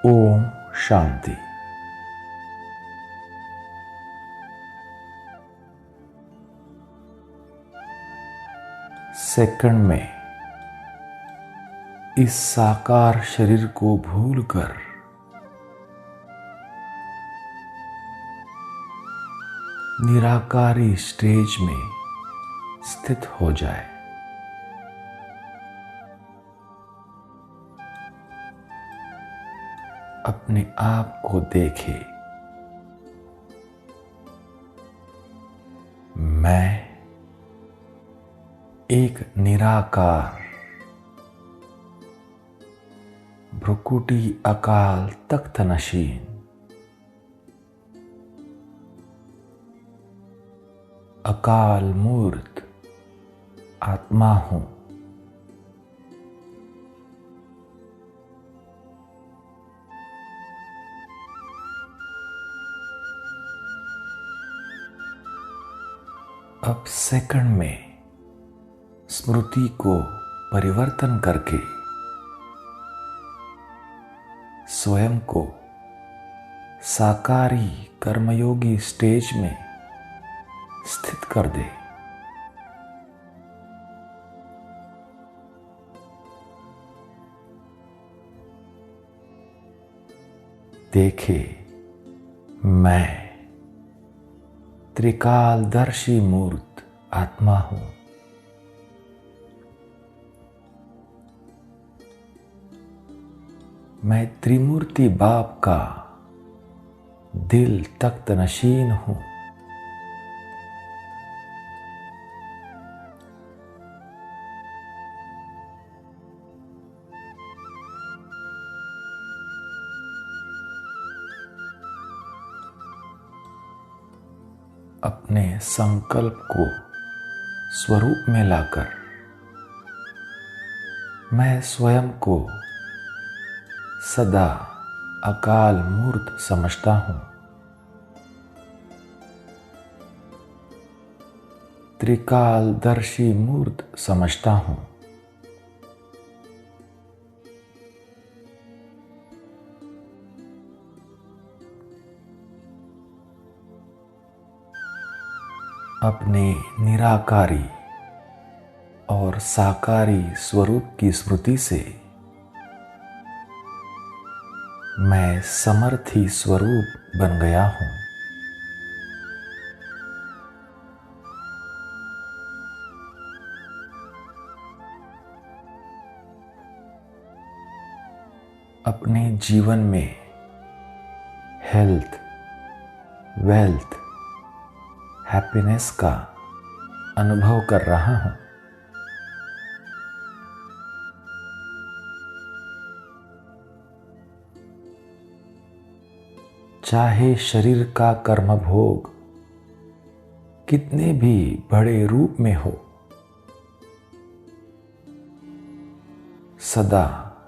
Om Shanti. Second में इस साकार शरीर को भूलकर निराकारी स्टेज में स्थित हो जाए। अपने आप को देखे। मैं एक निराकार भ्रुकुटी अकाल तख्त नशीन अकाल मूर्त आत्मा हूं। अब सेकंड में स्मृति को परिवर्तन करके स्वयं को साकारी कर्मयोगी स्टेज में स्थित कर दे। देखे मैं त्रिकालदर्शी मूर्त आत्मा हूं। मैं त्रिमूर्ति बाप का दिल तख्त नशीन हूं। अपने संकल्प को स्वरूप में लाकर मैं स्वयं को सदा अकाल मूर्त समझता हूं। त्रिकालदर्शी मूर्त समझता हूं। अपने निराकारी और साकारी स्वरूप की स्मृति से मैं समर्थी स्वरूप बन गया हूं। अपने जीवन में हेल्थ, वेल्थ, हैप्पीनेस का अनुभव कर रहा हूं। चाहे शरीर का कर्म भोग कितने भी बड़े रूप में हो, सदा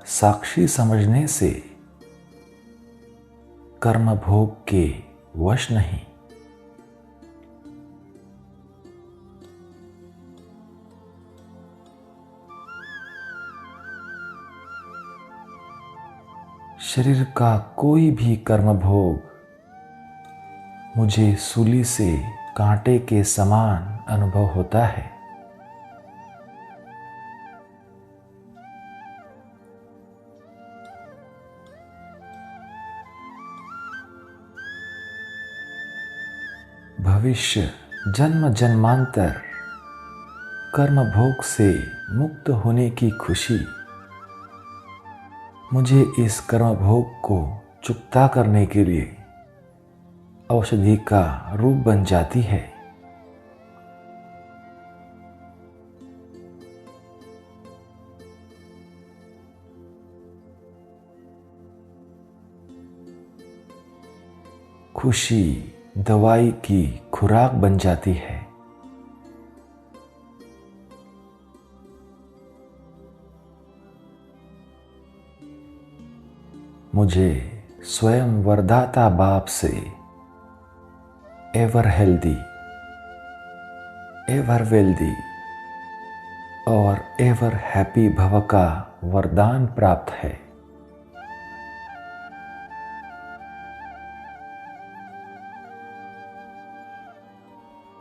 साक्षी समझने से कर्म भोग के वश नहीं। शरीर का कोई भी कर्म भोग मुझे सूली से कांटे के समान अनुभव होता है। भविष्य जन्म जन्मांतर कर्म भोग से मुक्त होने की खुशी मुझे इस कर्म भोग को चुकता करने के लिए औषधि का रूप बन जाती है। खुशी दवाई की खुराक बन जाती है। मुझे स्वयं वरदाता बाप से एवर हेल्दी, एवर वेल्दी और एवर हैप्पी भव का वरदान प्राप्त है।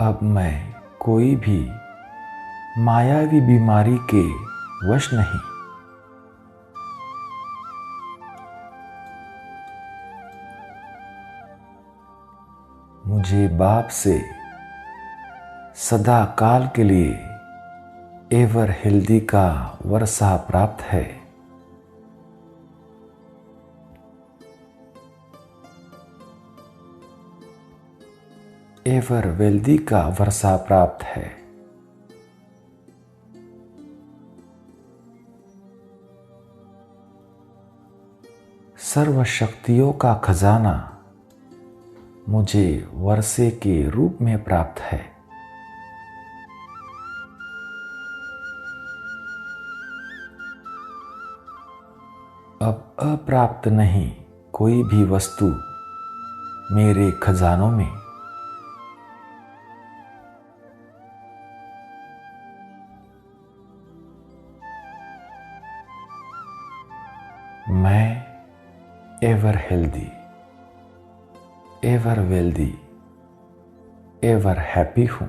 अब मैं कोई भी मायावी बीमारी के वश नहीं। मुझे बाप से सदा काल के लिए एवर हेल्दी का वर्षा प्राप्त है। एवर वेल्दी का वर्षा प्राप्त है। सर्व शक्तियों का खजाना मुझे वर्षे के रूप में प्राप्त है। अब अप्राप्त नहीं कोई भी वस्तु मेरे खजानों में। मैं ever healthy, ever wealthy, ever happy हूं।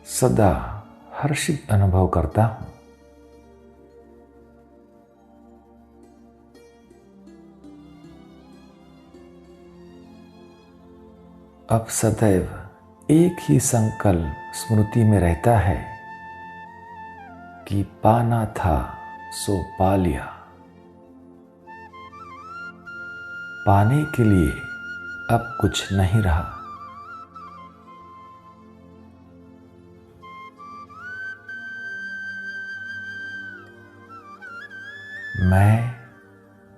सदा हर्षित अनुभव करता हूं। अब सदैव एक ही संकल्प स्मृति में रहता है कि पाना था सो पा लिया। पाने के लिए अब कुछ नहीं रहा। मैं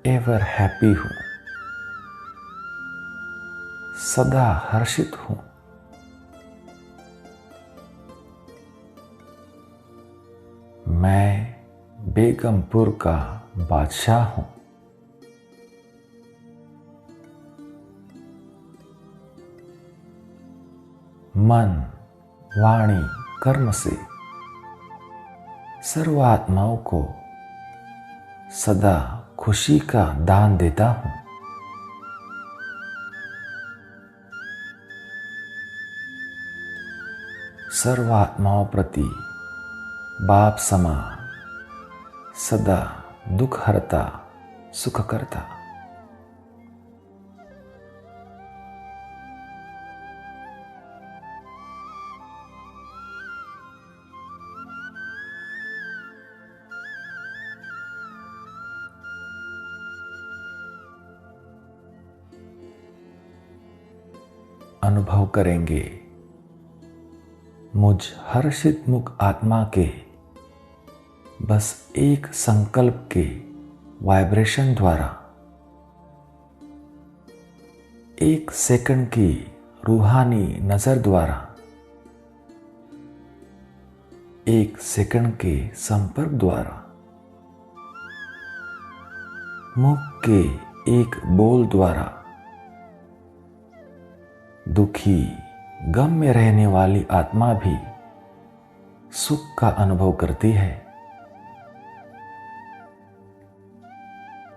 एवर हैप्पी हूं, सदा हर्षित हूं। मैं बेगमपुर का बादशाह हूं। मन, वाणी, कर्म से सर्व आत्माओं को सदा खुशी का दान देता हूं। सर्व आत्माओं प्रति बाप समा सदा दुख हरता, सुख करता। अनुभव करेंगे मुझ हर्षित मुख आत्मा के बस एक संकल्प के वाइब्रेशन द्वारा, एक सेकंड की रूहानी नजर द्वारा, एक सेकंड के संपर्क द्वारा, मुख के एक बोल द्वारा दुखी गम में रहने वाली आत्मा भी सुख का अनुभव करती है,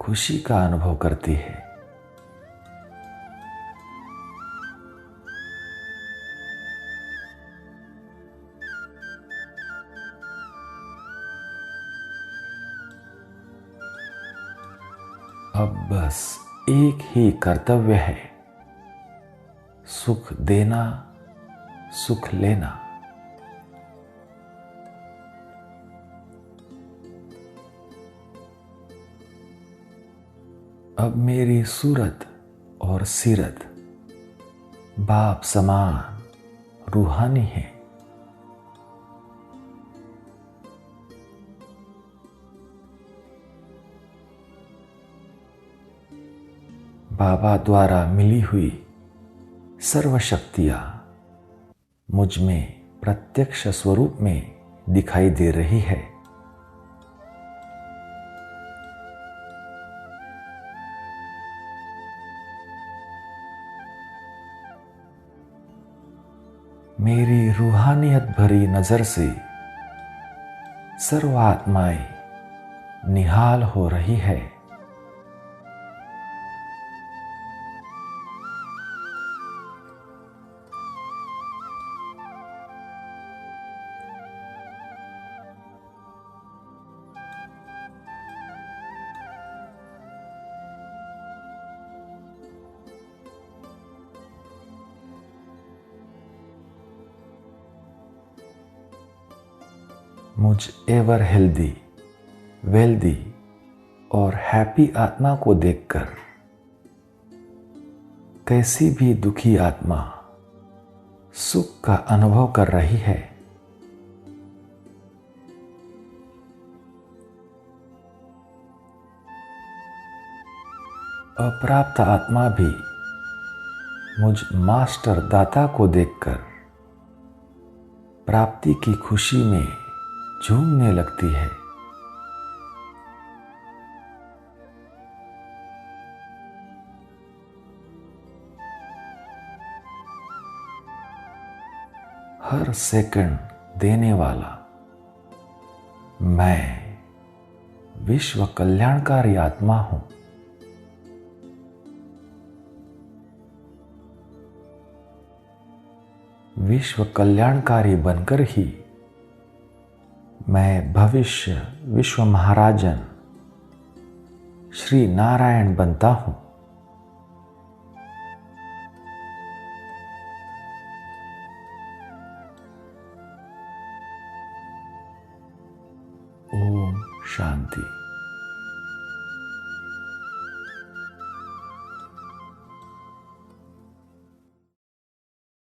खुशी का अनुभव करती है। अब बस एक ही कर्तव्य है, सुख देना, सुख लेना। अब मेरी सूरत और सीरत बाप समान रूहानी है। बाबा द्वारा मिली हुई सर्व शक्तियां मुझ में प्रत्यक्ष स्वरूप में दिखाई दे रही है। मेरी रूहानियत भरी नजर से सर्व आत्माएं निहाल हो रही है। मुझ एवर हेल्दी, वेल्दी और हैप्पी आत्मा को देखकर कैसी भी दुखी आत्मा सुख का अनुभव कर रही है, अप्राप्त आत्मा भी मुझ मास्टर दाता को देखकर प्राप्ति की खुशी में झूमने लगती है। हर सेकंड देने वाला मैं विश्व कल्याणकारी आत्मा हूं। विश्व कल्याणकारी बनकर ही मैं भविष्य विश्व महाराजन श्री नारायण बनता हूं। ओम शांति।